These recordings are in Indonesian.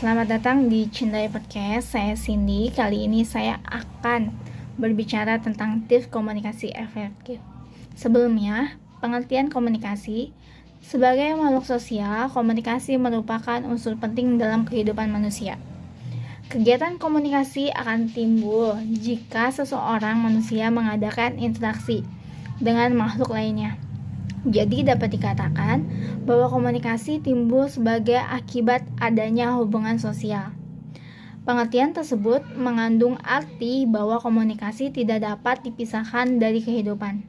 Selamat datang di Cindai Podcast. Saya Cindy. Kali ini saya akan berbicara tentang tips komunikasi efektif. Sebelumnya, pengertian komunikasi. Sebagai makhluk sosial, komunikasi merupakan unsur penting dalam kehidupan manusia. Kegiatan komunikasi akan timbul jika seseorang manusia mengadakan interaksi dengan makhluk lainnya. Jadi dapat dikatakan bahwa komunikasi timbul sebagai akibat adanya hubungan sosial. Pengertian tersebut mengandung arti bahwa komunikasi tidak dapat dipisahkan dari kehidupan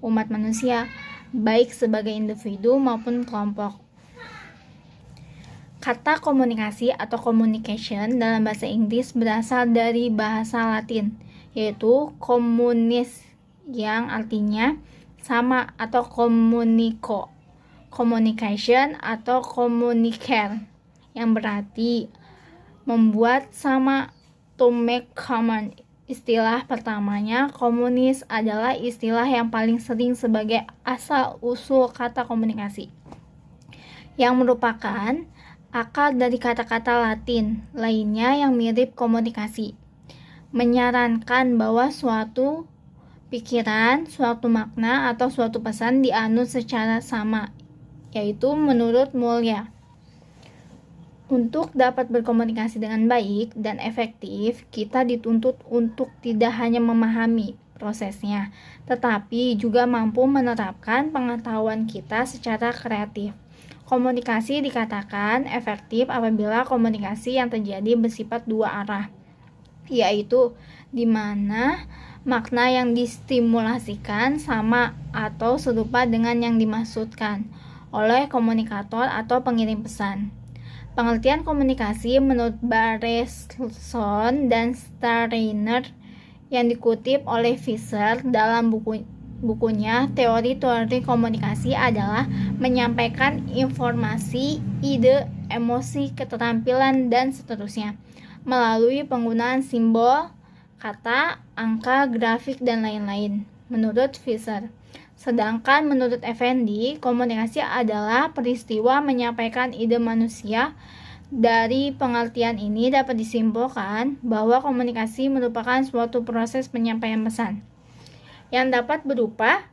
umat manusia, baik sebagai individu maupun kelompok. Kata komunikasi atau communication dalam bahasa Inggris berasal dari bahasa Latin, yaitu communis, yang artinya sama atau communico, communication atau communicare, yang berarti membuat sama, to make common. Istilah pertamanya, komunis, adalah istilah yang paling sering sebagai asal-usul kata komunikasi, yang merupakan akar dari kata-kata Latin lainnya yang mirip komunikasi, menyarankan bahwa suatu pikiran, suatu makna, atau suatu pesan dianut secara sama, yaitu menurut Mulia. Untuk dapat berkomunikasi dengan baik dan efektif, kita dituntut untuk tidak hanya memahami prosesnya, tetapi juga mampu menerapkan pengetahuan kita secara kreatif. Komunikasi dikatakan efektif apabila komunikasi yang terjadi bersifat dua arah, yaitu di mana makna yang distimulasikan sama atau serupa dengan yang dimaksudkan oleh komunikator atau pengirim pesan. Pengertian komunikasi menurut Bareson dan Steiner yang dikutip oleh Fisher dalam bukunya Teori Komunikasi adalah menyampaikan informasi, ide, emosi, keterampilan, dan seterusnya melalui penggunaan simbol, kata, angka, grafik, dan lain-lain, menurut Fisher. Sedangkan menurut Effendi, komunikasi adalah peristiwa menyampaikan ide manusia. Dari pengertian ini dapat disimpulkan bahwa komunikasi merupakan suatu proses penyampaian pesan yang dapat berupa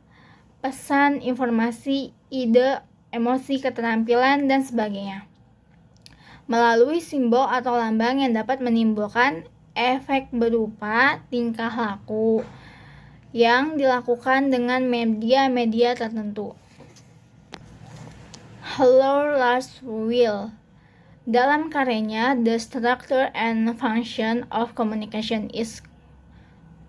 pesan, informasi, ide, emosi, keterampilan, dan sebagainya, melalui simbol atau lambang yang dapat menimbulkan efek berupa tingkah laku yang dilakukan dengan media-media tertentu. Howard Larswill dalam karyanya The Structure and Function of Communication is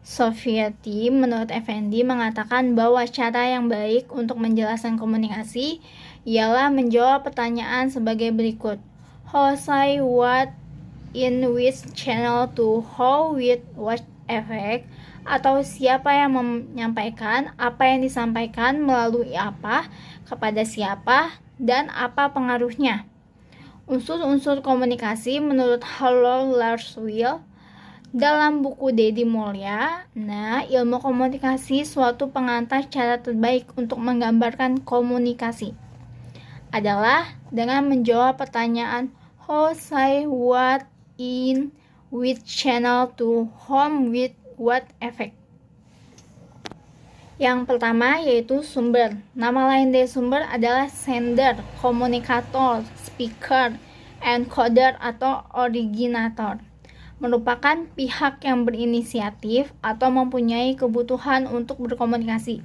Society, menurut Effendi, mengatakan bahwa cara yang baik untuk menjelaskan komunikasi ialah menjawab pertanyaan sebagai berikut: How, say, what, in which channel, to, how, with, what effect, atau siapa yang menyampaikan, apa yang disampaikan, melalui apa, kepada siapa, dan apa pengaruhnya. Unsur-unsur komunikasi menurut Howard Larswill dalam buku Dedi Mulia. Ilmu komunikasi suatu pengantar cara terbaik untuk menggambarkan komunikasi adalah dengan menjawab pertanyaan how, say, what, in which channel, to whom, with what effect. Yang pertama yaitu sumber. Nama lain dari sumber adalah sender, komunikator, speaker, encoder atau originator. Merupakan pihak yang berinisiatif atau mempunyai kebutuhan untuk berkomunikasi.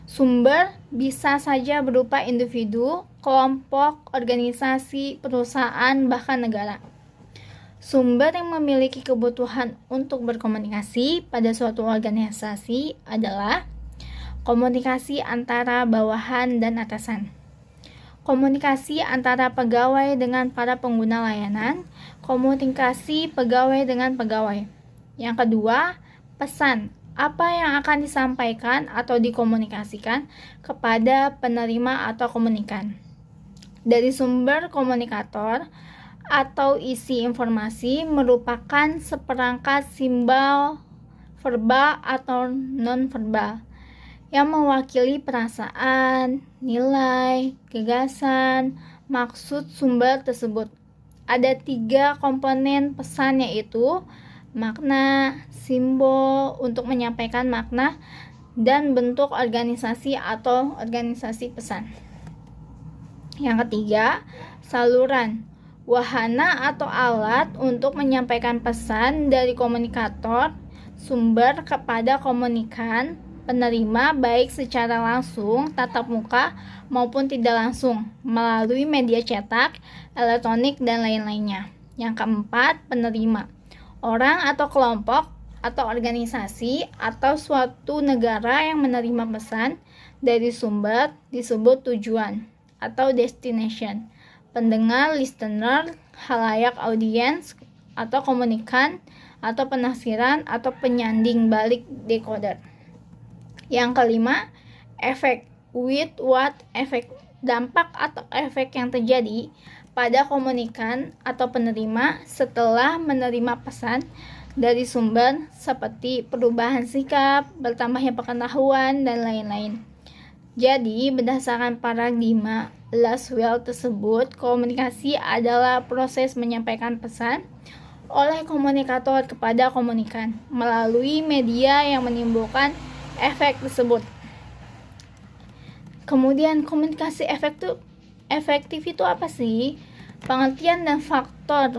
Sumber bisa saja berupa individu, kelompok, organisasi, perusahaan, bahkan negara. Sumber yang memiliki kebutuhan untuk berkomunikasi pada suatu organisasi adalah komunikasi antara bawahan dan atasan, komunikasi antara pegawai dengan para pengguna layanan, komunikasi pegawai dengan pegawai. Yang kedua, pesan. Apa yang akan disampaikan atau dikomunikasikan kepada penerima atau komunikan. Dari sumber komunikator atau isi informasi merupakan seperangkat simbol verbal atau non-verbal yang mewakili perasaan, nilai, gagasan, maksud sumber tersebut. ada 3 komponen pesan, yaitu makna, simbol untuk menyampaikan makna, dan bentuk organisasi atau organisasi pesan. Yang ketiga, saluran, wahana atau alat untuk menyampaikan pesan dari komunikator sumber kepada komunikan penerima, baik secara langsung, tatap muka, maupun tidak langsung, melalui media cetak, elektronik, dan lain-lainnya. Yang keempat, penerima, orang atau kelompok atau organisasi atau suatu negara yang menerima pesan dari sumber disebut tujuan atau destination. Pendengar, listener, khalayak audiens, atau komunikan, atau penafsiran, atau penyanding balik decoder. Yang kelima, efek, with what efek, dampak atau efek yang terjadi pada komunikan atau penerima setelah menerima pesan dari sumber, seperti perubahan sikap, bertambahnya pengetahuan, dan lain-lain. Jadi, berdasarkan paradigma Laswell tersebut, komunikasi adalah proses menyampaikan pesan oleh komunikator kepada komunikan melalui media yang menimbulkan efek tersebut. Kemudian, komunikasi efektif itu apa sih? Pengertian dan faktor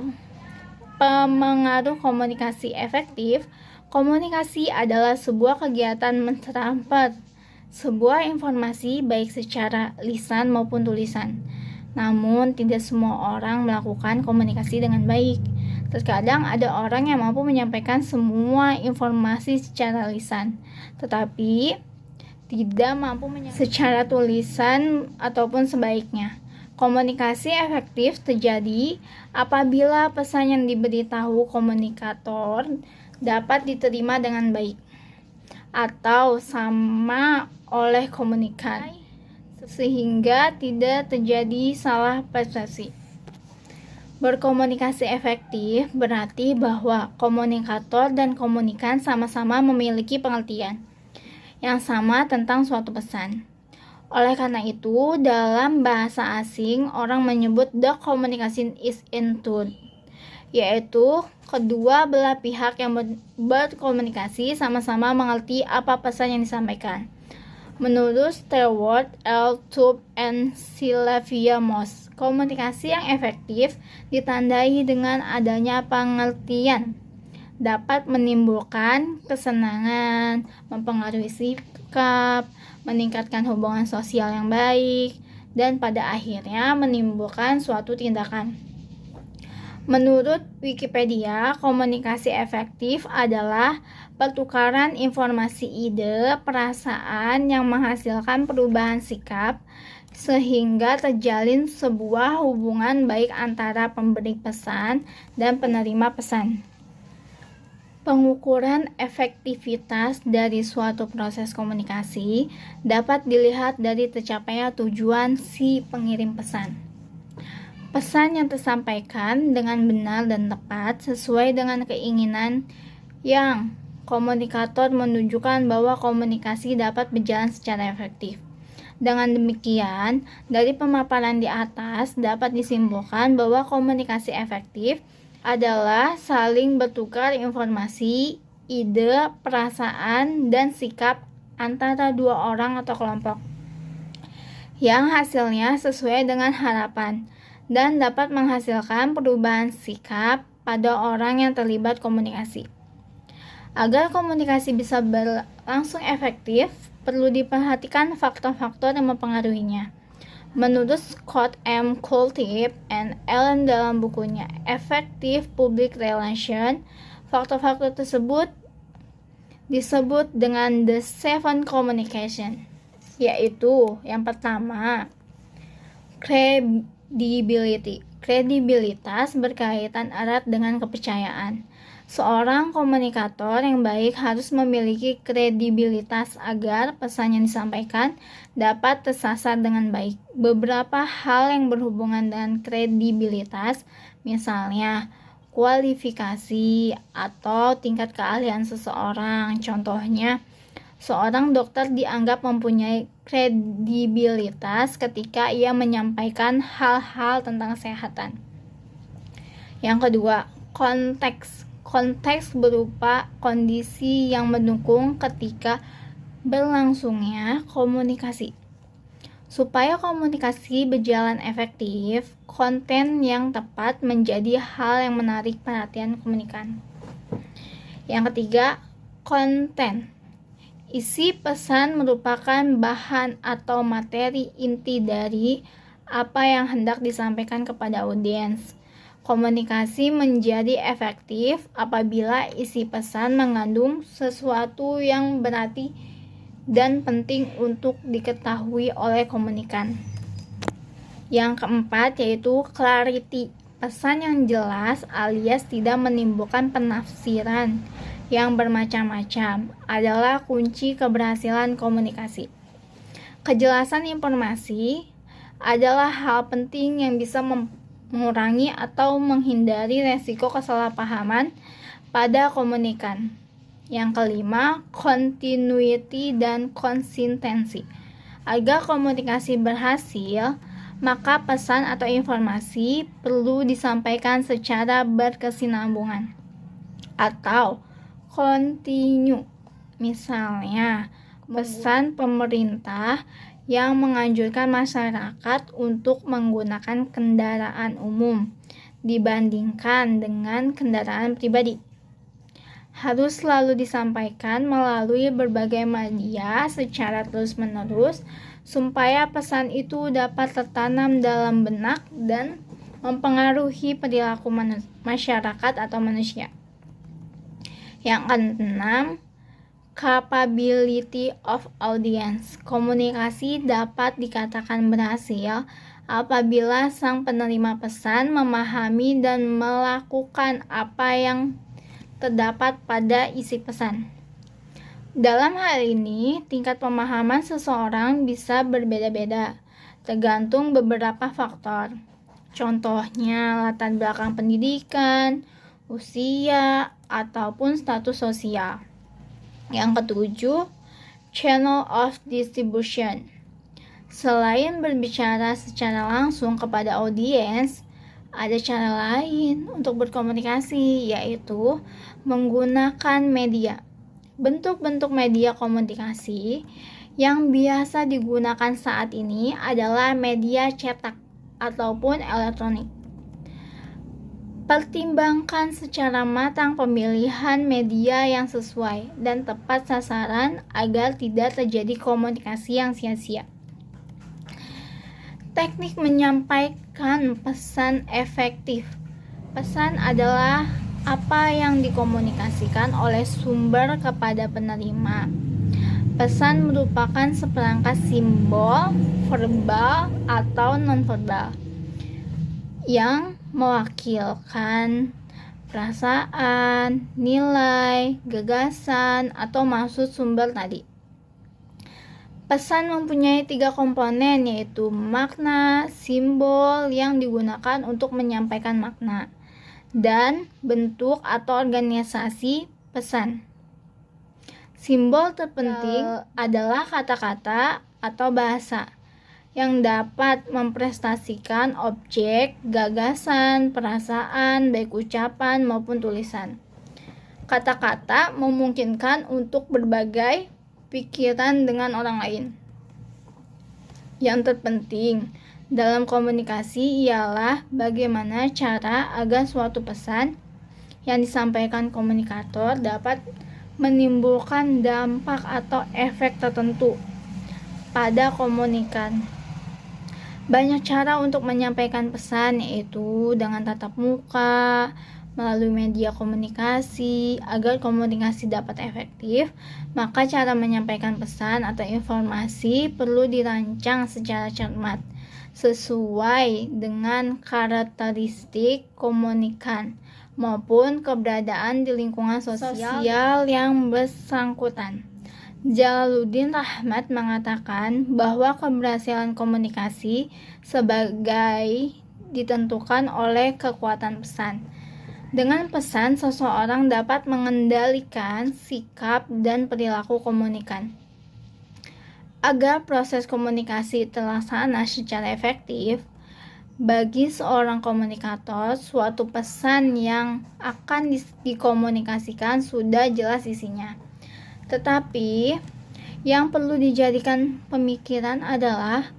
pemengaruh komunikasi efektif. Komunikasi adalah sebuah kegiatan mentransfer sebuah informasi baik secara lisan maupun tulisan. Namun, tidak semua orang melakukan komunikasi dengan baik. Terkadang ada orang yang mampu menyampaikan semua informasi secara lisan, tetapi tidak mampu menyampaikan secara tulisan ataupun sebaiknya. Komunikasi efektif terjadi apabila pesan yang diberitahu komunikator dapat diterima dengan baik atau sama oleh komunikan, sehingga tidak terjadi salah persepsi. Berkomunikasi efektif berarti bahwa komunikator dan komunikan sama-sama memiliki pengertian yang sama tentang suatu pesan. Oleh karena itu, dalam bahasa asing, orang menyebut the communication is in tune, yaitu kedua belah pihak yang berkomunikasi sama-sama mengerti apa pesan yang disampaikan. Menurut Stewart, L. Tubb, and Sylvia Moss, komunikasi yang efektif ditandai dengan adanya pengertian, dapat menimbulkan kesenangan, mempengaruhi sikap, meningkatkan hubungan sosial yang baik, dan pada akhirnya menimbulkan suatu tindakan. Menurut Wikipedia, komunikasi efektif adalah pertukaran informasi, ide, perasaan yang menghasilkan perubahan sikap sehingga terjalin sebuah hubungan baik antara pemberi pesan dan penerima pesan. Pengukuran efektivitas dari suatu proses komunikasi dapat dilihat dari tercapainya tujuan si pengirim pesan. Pesan yang tersampaikan dengan benar dan tepat sesuai dengan keinginan yang komunikator menunjukkan bahwa komunikasi dapat berjalan secara efektif. Dengan demikian, dari pemaparan di atas dapat disimpulkan bahwa komunikasi efektif adalah saling bertukar informasi, ide, perasaan, dan sikap antara dua orang atau kelompok yang hasilnya sesuai dengan harapan dan dapat menghasilkan perubahan sikap pada orang yang terlibat komunikasi. Agar komunikasi bisa berlangsung efektif, perlu diperhatikan faktor-faktor yang mempengaruhinya. Menurut Scott M. Coulthip and Allen dalam bukunya Effective Public Relations, faktor-faktor tersebut disebut dengan the seven communication, yaitu yang pertama, kredibilitas berkaitan erat dengan kepercayaan. Seorang komunikator yang baik harus memiliki kredibilitas agar pesan yang disampaikan dapat tersasar dengan baik. Beberapa hal yang berhubungan dengan kredibilitas, misalnya kualifikasi atau tingkat keahlian seseorang. Contohnya, seorang dokter dianggap mempunyai kredibilitas ketika ia menyampaikan hal-hal tentang kesehatan. Yang kedua, konteks. Konteks berupa kondisi yang mendukung ketika berlangsungnya komunikasi. Supaya komunikasi berjalan efektif, konten yang tepat menjadi hal yang menarik perhatian komunikan. Yang ketiga, konten. Isi pesan merupakan bahan atau materi inti dari apa yang hendak disampaikan kepada audiens. Komunikasi menjadi efektif apabila isi pesan mengandung sesuatu yang berarti dan penting untuk diketahui oleh komunikan. Yang keempat yaitu clarity. Pesan yang jelas alias tidak menimbulkan penafsiran yang bermacam-macam adalah kunci keberhasilan komunikasi. Kejelasan informasi adalah hal penting yang bisa mengurangi atau menghindari resiko kesalahpahaman pada komunikan. Yang kelima, continuity dan konsistensi. Agar komunikasi berhasil, maka pesan atau informasi perlu disampaikan secara berkesinambungan atau kontinu. Misalnya, pesan pemerintah yang menganjurkan masyarakat untuk menggunakan kendaraan umum dibandingkan dengan kendaraan pribadi harus selalu disampaikan melalui berbagai media secara terus-menerus supaya pesan itu dapat tertanam dalam benak dan mempengaruhi perilaku masyarakat atau manusia. Yang keenam, capability of audience. Komunikasi dapat dikatakan berhasil apabila sang penerima pesan memahami dan melakukan apa yang terdapat pada isi pesan. Dalam hal ini, tingkat pemahaman seseorang bisa berbeda-beda, tergantung beberapa faktor. Contohnya, latar belakang pendidikan, usia, ataupun status sosial. Yang ketujuh, channel of distribution. Selain berbicara secara langsung kepada audiens, ada cara lain untuk berkomunikasi, yaitu menggunakan media. Bentuk-bentuk media komunikasi yang biasa digunakan saat ini adalah media cetak ataupun elektronik. Pertimbangkan secara matang pemilihan media yang sesuai dan tepat sasaran agar tidak terjadi komunikasi yang sia-sia. Teknik menyampaikan pesan efektif. Pesan adalah apa yang dikomunikasikan oleh sumber kepada penerima. Pesan merupakan seperangkat simbol, verbal atau nonverbal yang mewakilkan perasaan, nilai, gagasan, atau maksud sumber tadi. Pesan mempunyai 3 komponen, yaitu makna, simbol yang digunakan untuk menyampaikan makna, dan bentuk atau organisasi pesan. Simbol terpenting adalah kata-kata atau bahasa yang dapat mempresentasikan objek, gagasan, perasaan, baik ucapan maupun tulisan. Kata-kata memungkinkan untuk berbagai pikiran dengan orang lain. Yang terpenting dalam komunikasi ialah bagaimana cara agar suatu pesan yang disampaikan komunikator dapat menimbulkan dampak atau efek tertentu pada komunikan. Banyak cara untuk menyampaikan pesan, yaitu dengan tatap muka, melalui media komunikasi. Agar komunikasi dapat efektif, maka cara menyampaikan pesan atau informasi perlu dirancang secara cermat sesuai dengan karakteristik komunikan maupun keberadaan di lingkungan sosial yang bersangkutan. Jalaluddin Rahmat mengatakan bahwa keberhasilan komunikasi sebagai ditentukan oleh kekuatan pesan. Dengan pesan, seseorang dapat mengendalikan sikap dan perilaku komunikan. Agar proses komunikasi terlaksana secara efektif, Bagi seorang komunikator, suatu pesan yang akan dikomunikasikan sudah jelas isinya. Tetapi, yang perlu dijadikan pemikiran adalah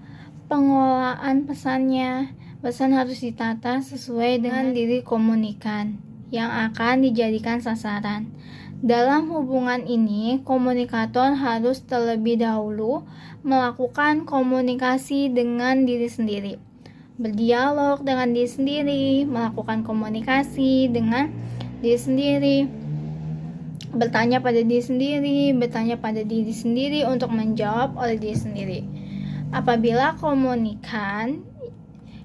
pengelolaan pesannya. Pesan harus ditata sesuai dengan diri komunikan yang akan dijadikan sasaran. Dalam hubungan ini, komunikator harus terlebih dahulu melakukan komunikasi dengan diri sendiri, berdialog dengan diri sendiri, melakukan komunikasi dengan diri sendiri, bertanya pada diri sendiri untuk menjawab oleh diri sendiri. Apabila komunikan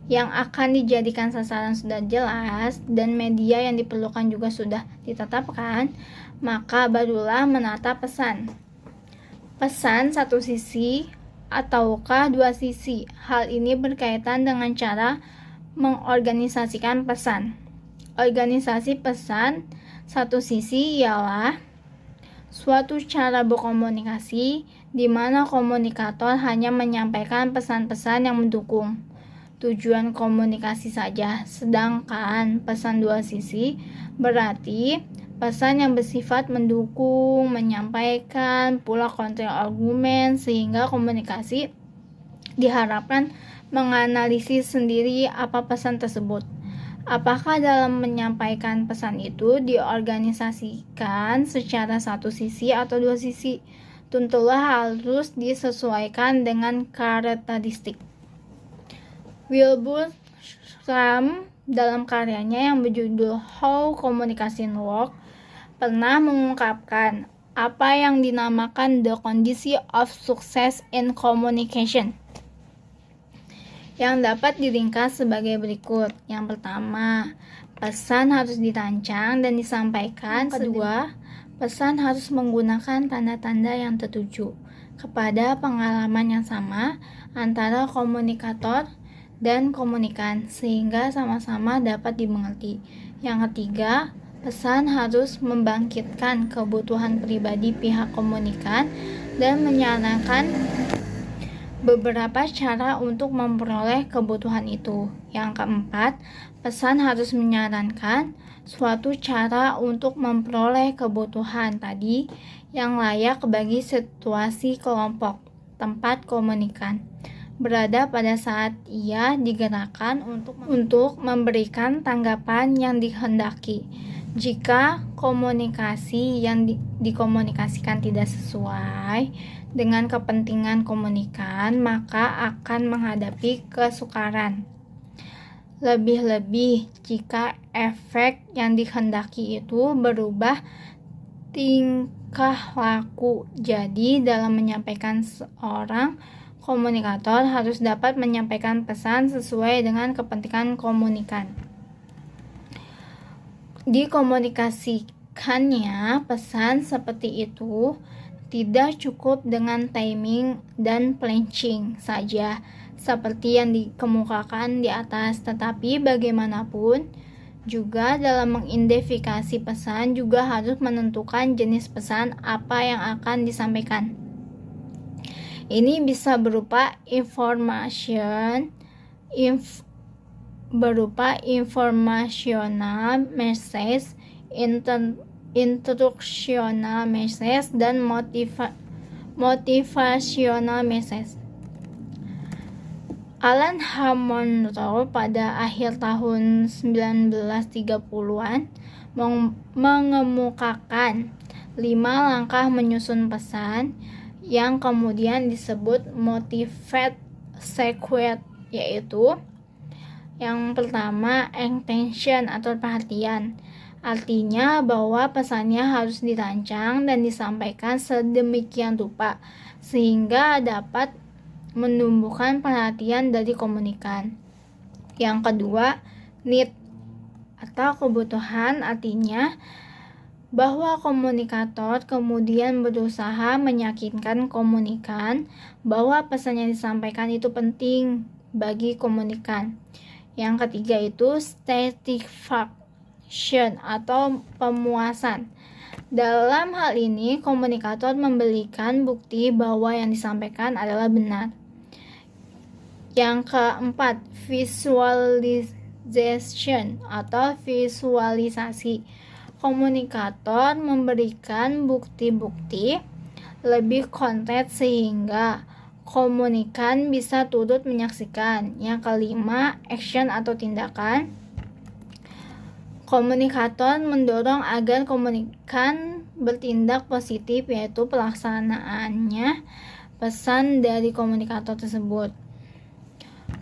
yang akan dijadikan sasaran sudah jelas dan media yang diperlukan juga sudah ditetapkan, maka barulah menata pesan. Pesan satu sisi ataukah dua sisi? Hal ini berkaitan dengan cara mengorganisasikan pesan. Organisasi pesan satu sisi ialah suatu cara berkomunikasi di mana komunikator hanya menyampaikan pesan-pesan yang mendukung tujuan komunikasi saja, sedangkan pesan dua sisi berarti pesan yang bersifat mendukung, menyampaikan pula kontra argumen, sehingga komunikasi diharapkan menganalisis sendiri apa pesan tersebut. Apakah dalam menyampaikan pesan itu diorganisasikan secara satu sisi atau dua sisi? Tentulah harus disesuaikan dengan karakteristik. Wilbur Schramm dalam karyanya yang berjudul How Communication Works pernah mengungkapkan apa yang dinamakan the condition of success in communication, yang dapat diringkas sebagai berikut. Yang pertama, pesan harus dirancang dan disampaikan. Yang kedua, pesan harus menggunakan tanda-tanda yang tertuju kepada pengalaman yang sama antara komunikator dan komunikan, sehingga sama-sama dapat dimengerti. Yang ketiga, pesan harus membangkitkan kebutuhan pribadi pihak komunikan dan menyarankan beberapa cara untuk memperoleh kebutuhan itu. Yang keempat, pesan harus menyarankan suatu cara untuk memperoleh kebutuhan tadi yang layak bagi situasi kelompok tempat komunikan berada pada saat ia digerakkan untuk memberikan tanggapan yang dikehendaki. Jika komunikasi yang dikomunikasikan tidak sesuai dengan kepentingan komunikan, maka akan menghadapi kesukaran. Lebih-lebih jika efek yang dikehendaki itu berubah tingkah laku. Jadi dalam menyampaikan, seorang komunikator harus dapat menyampaikan pesan sesuai dengan kepentingan komunikan. Dikomunikasikannya pesan seperti itu tidak cukup dengan timing dan planning saja seperti yang dikemukakan di atas, tetapi bagaimanapun juga dalam mengidentifikasi pesan juga harus menentukan jenis pesan apa yang akan disampaikan. Ini bisa berupa informational message, instructional message, dan motivational message. Alan Monroe pada akhir tahun 1930-an mengemukakan 5 langkah menyusun pesan yang kemudian disebut motivate sequence, yaitu yang pertama, intention atau perhatian. Artinya bahwa pesannya harus dirancang dan disampaikan sedemikian rupa sehingga dapat menumbuhkan perhatian dari komunikan. Yang kedua, need atau kebutuhan, artinya bahwa komunikator kemudian berusaha meyakinkan komunikan bahwa pesan yang disampaikan itu penting bagi komunikan. Yang ketiga itu satisfaction atau pemuasan. Dalam hal ini, komunikator memberikan bukti bahwa yang disampaikan adalah benar. Yang keempat, visualization atau visualisasi. Komunikator memberikan bukti-bukti lebih konkret sehingga komunikan bisa turut menyaksikan. Yang kelima, action atau tindakan. Komunikator mendorong agar komunikan bertindak positif, yaitu pelaksanaannya pesan dari komunikator tersebut.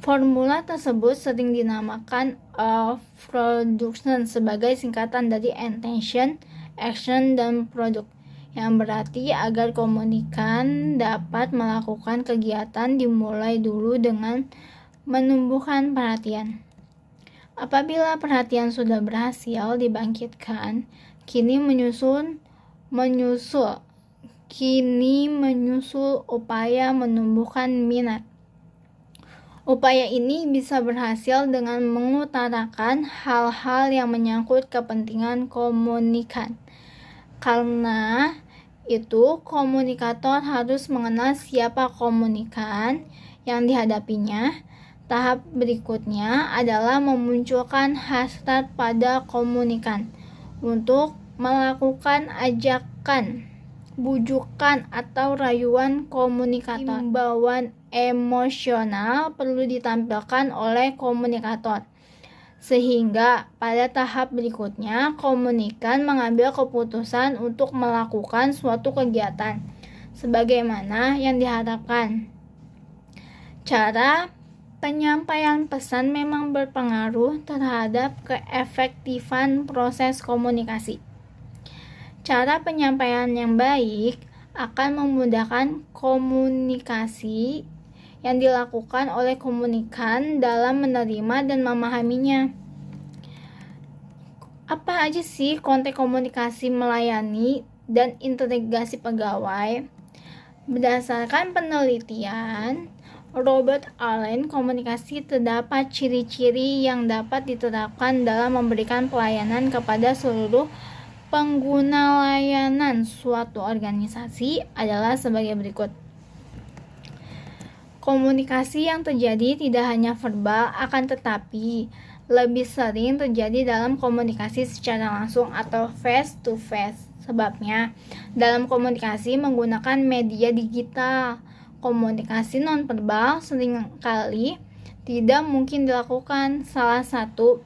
Formula tersebut sering dinamakan of production sebagai singkatan dari intention, action, dan product, yang berarti agar komunikan dapat melakukan kegiatan dimulai dulu dengan menumbuhkan perhatian. Apabila perhatian sudah berhasil dibangkitkan, kini menyusul upaya menumbuhkan minat. Upaya ini bisa berhasil dengan mengutarakan hal-hal yang menyangkut kepentingan komunikan. Karena itu, komunikator harus mengenal siapa komunikan yang dihadapinya. Tahap berikutnya adalah memunculkan hasrat pada komunikan untuk melakukan ajakan, bujukan, atau rayuan komunikator. Himbauan emosional perlu ditampilkan oleh komunikator, sehingga pada tahap berikutnya komunikan mengambil keputusan untuk melakukan suatu kegiatan sebagaimana yang diharapkan. Cara penyampaian pesan memang berpengaruh terhadap keefektifan proses komunikasi. Cara penyampaian yang baik akan memudahkan komunikasi yang dilakukan oleh komunikan dalam menerima dan memahaminya. Apa aja sih konteks komunikasi melayani dan integrasi pegawai? Berdasarkan penelitian Robert Allen, komunikasi terdapat ciri-ciri yang dapat diterapkan dalam memberikan pelayanan kepada seluruh pengguna layanan suatu organisasi adalah sebagai berikut. Komunikasi yang terjadi tidak hanya verbal, akan tetapi lebih sering terjadi dalam komunikasi secara langsung atau face to face. Sebabnya, dalam komunikasi menggunakan media digital, komunikasi nonverbal seringkali tidak mungkin dilakukan. Salah satu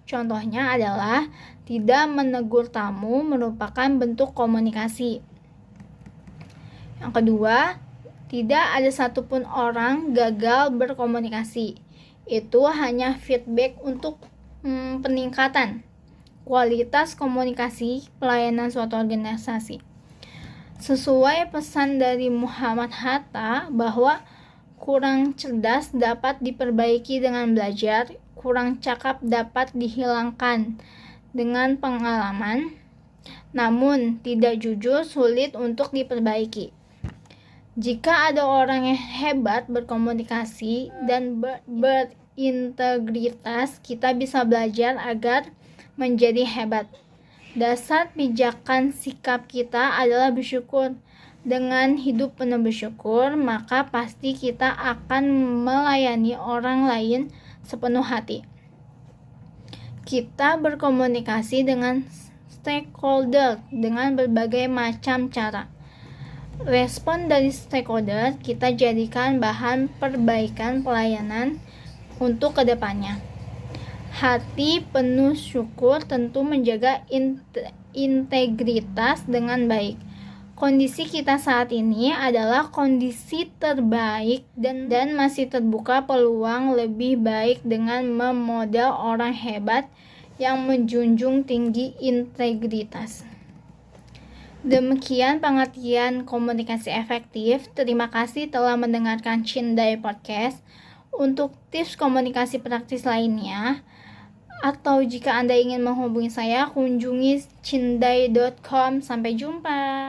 contohnya adalah tidak menegur tamu merupakan bentuk komunikasi. Yang kedua, tidak ada satupun orang gagal berkomunikasi. Itu hanya feedback untuk peningkatan kualitas komunikasi pelayanan suatu organisasi. Sesuai pesan dari Muhammad Hatta bahwa kurang cerdas dapat diperbaiki dengan belajar, kurang cakap dapat dihilangkan dengan pengalaman, namun tidak jujur sulit untuk diperbaiki. Jika ada orang yang hebat berkomunikasi dan berintegritas, kita bisa belajar agar menjadi hebat. Dasar pijakan sikap kita adalah bersyukur. Dengan hidup penuh bersyukur, maka pasti kita akan melayani orang lain sepenuh hati. Kita berkomunikasi dengan stakeholder dengan berbagai macam cara. Respon dari stakeholder kita jadikan bahan perbaikan pelayanan untuk kedepannya. Hati penuh syukur tentu menjaga integritas dengan baik. Kondisi kita saat ini adalah kondisi terbaik dan masih terbuka peluang lebih baik dengan memodel orang hebat yang menjunjung tinggi integritas. Demikian pengertian komunikasi efektif. Terima kasih telah mendengarkan Cindai Podcast. Untuk tips komunikasi praktis lainnya, atau jika Anda ingin menghubungi saya, kunjungi cindai.com. Sampai jumpa.